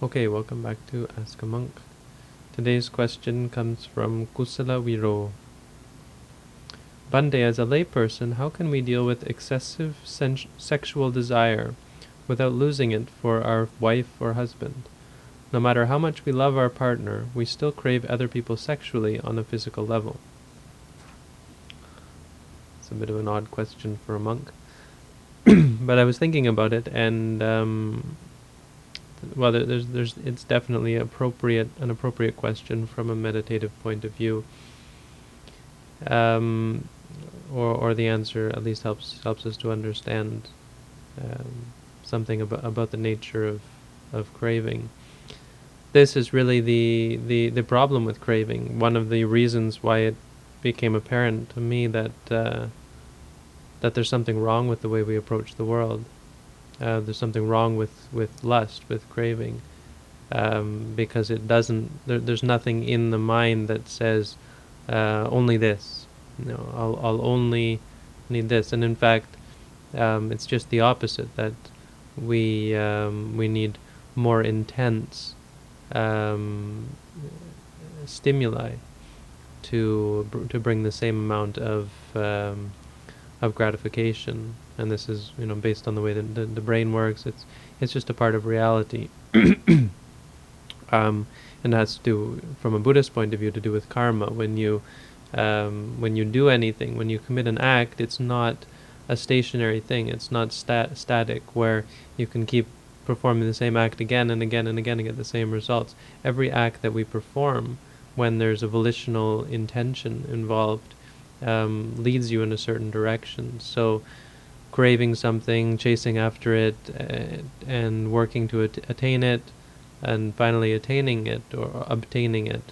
Okay, welcome back to Ask a Monk. Today's question comes from Kusala Wiro. Bhante, as a layperson, how can we deal with excessive sexual desire without losing it for our wife or husband? No matter how much we love our partner, we still crave other people sexually on a physical level. It's a bit of an odd question for a monk. But I was thinking about it, and well, it's definitely an appropriate question from a meditative point of view. Or the answer at least helps us to understand something about the nature of craving. This is really the problem with craving. One of the reasons why it became apparent to me that there's something wrong with the way we approach the world. There's something wrong with lust, with craving, because it doesn't. There's nothing in the mind that says only this. I'll only need this, and in fact, it's just the opposite. That we need more intense stimuli to bring the same amount of gratification. And this is, based on the way that the brain works. It's just a part of reality. And it has to do, from a Buddhist point of view, to do with karma. When you do anything, when you commit an act, it's not a stationary thing. It's not static, where you can keep performing the same act again and again and again and get the same results. Every act that we perform, when there's a volitional intention involved, leads you in a certain direction. So craving something, chasing after it, and working to attain it, and finally attaining it or obtaining it,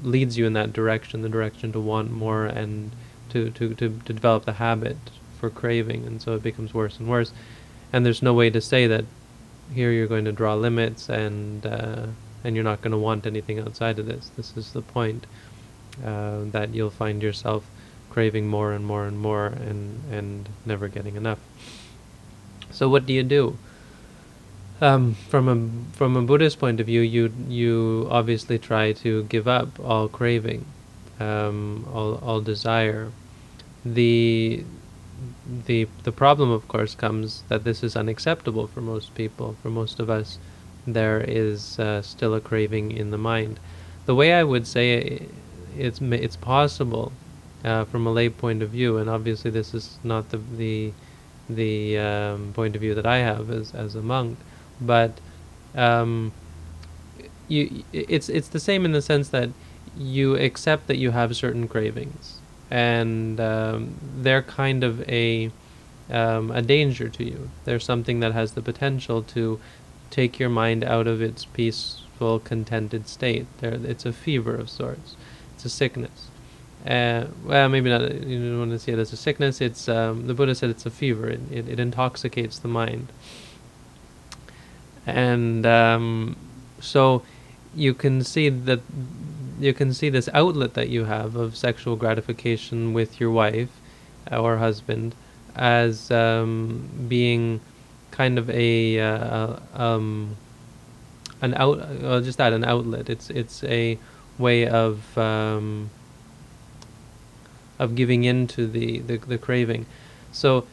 leads you in that direction, the direction to want more and to develop the habit for craving. And so it becomes worse and worse. And there's no way to say that here you're going to draw limits and you're not going to want anything outside of this. This is the point, that you'll find yourself craving more and more and more and never getting enough. So what do you do? From a Buddhist point of view, you obviously try to give up all craving, all desire. The problem, of course, comes that this is unacceptable for most people. For most of us, there is still a craving in the mind. The way I would say it's possible, from a lay point of view, and obviously this is not the point of view that I have as a monk, but it's the same in the sense that you accept that you have certain cravings, and they're kind of a danger to you. They're something that has the potential to take your mind out of its peaceful, contented state. It's a fever of sorts. It's a sickness. Well, maybe not. You don't want to see it as a sickness. It's the Buddha said it's a fever. It intoxicates the mind. And so you can see this outlet that you have of sexual gratification with your wife or husband as being kind of an outlet. It's a way of giving in to the craving. So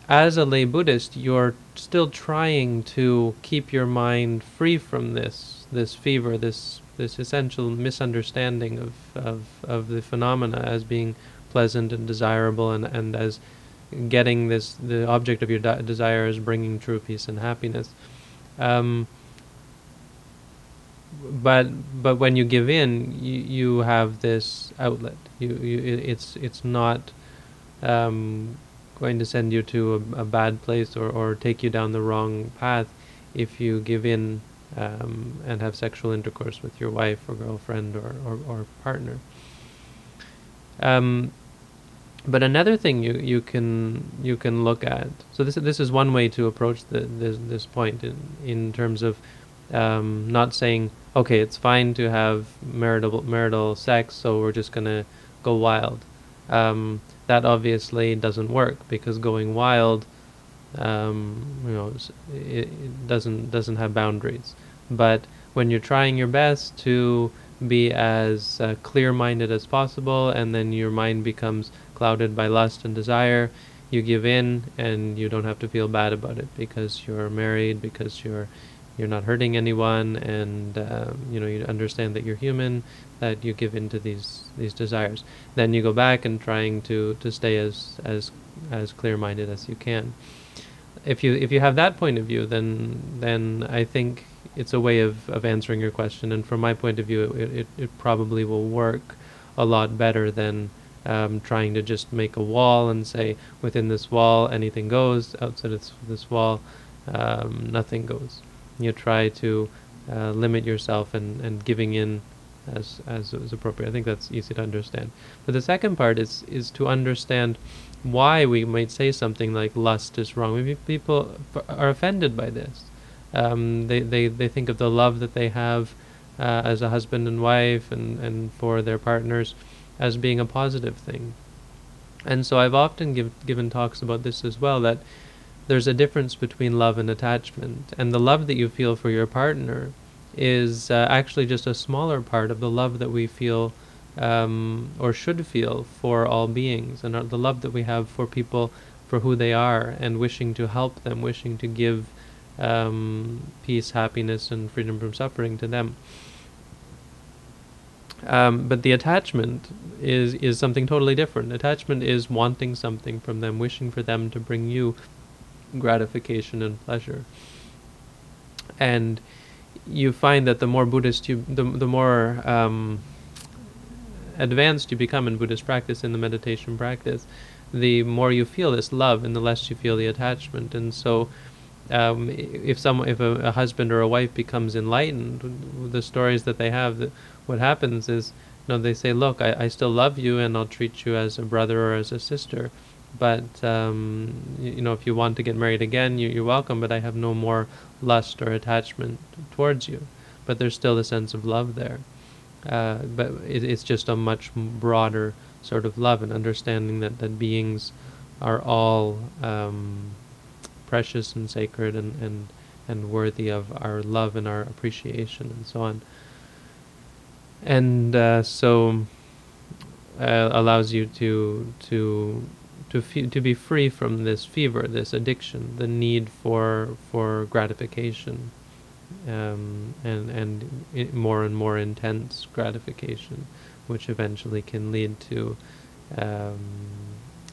as a lay Buddhist, you're still trying to keep your mind free from this fever, this essential misunderstanding of the phenomena as being pleasant and desirable, and as getting the object of your desire is bringing true peace and happiness. But when you give in, you have this outlet. It's not going to send you to a bad place or take you down the wrong path if you give in and have sexual intercourse with your wife or girlfriend or partner. But another thing you can look at. So this is one way to approach this point in terms of not saying, okay, it's fine to have marital sex, so we're just gonna go wild. That obviously doesn't work, because going wild It doesn't have boundaries. But when you're trying your best to be as clear-minded as possible, and then your mind becomes clouded by lust and desire, you give in, and you don't have to feel bad about it because you're married, because you're not hurting anyone, and you understand that you're human, that you give in to these desires. Then you go back and trying to stay as clear-minded as you can. If you have that point of view, then I think it's a way of answering your question. And from my point of view, it probably will work a lot better than trying to just make a wall and say within this wall anything goes, outside of this wall nothing goes. You try to limit yourself and giving in as is appropriate. I think that's easy to understand. But the second part is to understand why we might say something like lust is wrong. Maybe people are offended by this. They think of the love that they have as a husband and wife and for their partners as being a positive thing. And so I've often given talks about this as well, that there's a difference between love and attachment. And the love that you feel for your partner is actually just a smaller part of the love that we feel or should feel for all beings, and the love that we have for people for who they are, and wishing to help them, wishing to give peace, happiness, and freedom from suffering to them. But the attachment is something totally different. Attachment is wanting something from them, wishing for them to bring you gratification and pleasure. And you find that the more Buddhist the more advanced you become in Buddhist practice, in the meditation practice, the more you feel this love and the less you feel the attachment. And so if a husband or a wife becomes enlightened, the stories that they have, what happens is, they say, look, I still love you and I'll treat you as a brother or as a sister, but if you want to get married again, you're welcome, but I have no more lust or attachment towards you. But there's still a sense of love there. But it's just a much broader sort of love, and understanding that beings are all precious and sacred and worthy of our love and our appreciation and so on. And so allows you to be free from this fever, this addiction, the need for gratification, and more and more intense gratification, which eventually can lead to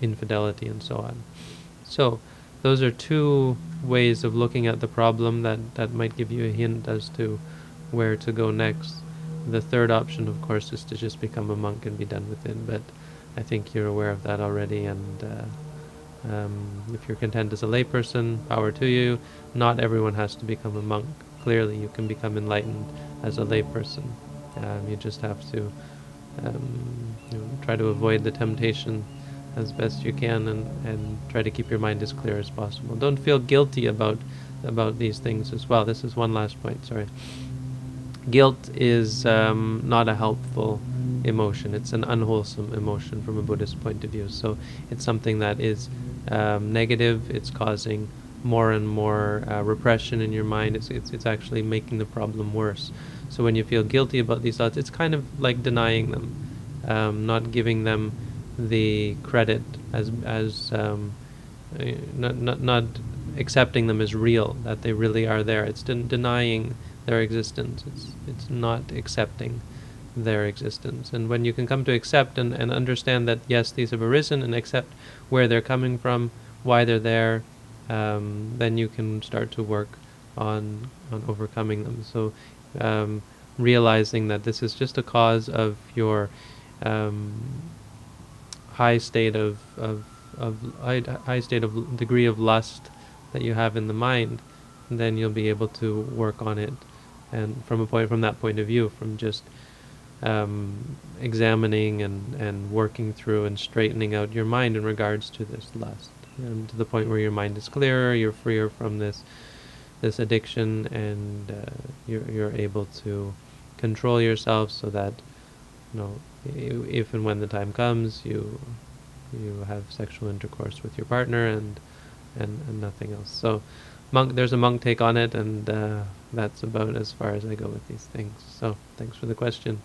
infidelity and so on. So those are two ways of looking at the problem that might give you a hint as to where to go next. The third option, of course, is to just become a monk and be done with it, but I think you're aware of that already, and if you're content as a layperson, power to you. Not everyone has to become a monk. Clearly, you can become enlightened as a layperson. You just have to try to avoid the temptation as best you can, and try to keep your mind as clear as possible. Don't feel guilty about these things as well. This is one last point, sorry. Guilt is not a helpful emotion. It's an unwholesome emotion from a Buddhist point of view. So it's something that is negative. It's causing more and more repression in your mind. It's actually making the problem worse. So when you feel guilty about these thoughts, it's kind of like denying them, not giving them the credit as not accepting them as real, that they really are there. It's denying their existence. It's not accepting their existence. And when you can come to accept and understand that, yes, these have arisen, and accept where they're coming from, why they're there, then you can start to work on overcoming them. So realizing that this is just a cause of your high state of degree of lust that you have in the mind, then you'll be able to work on it, and from that point of view, from just examining and working through and straightening out your mind in regards to this lust, and to the point where your mind is clearer, you're freer from this addiction, and you're able to control yourself, so that if and when the time comes, you have sexual intercourse with your partner, and and nothing else. So there's a monk take on it, and that's about as far as I go with these things. So thanks for the question.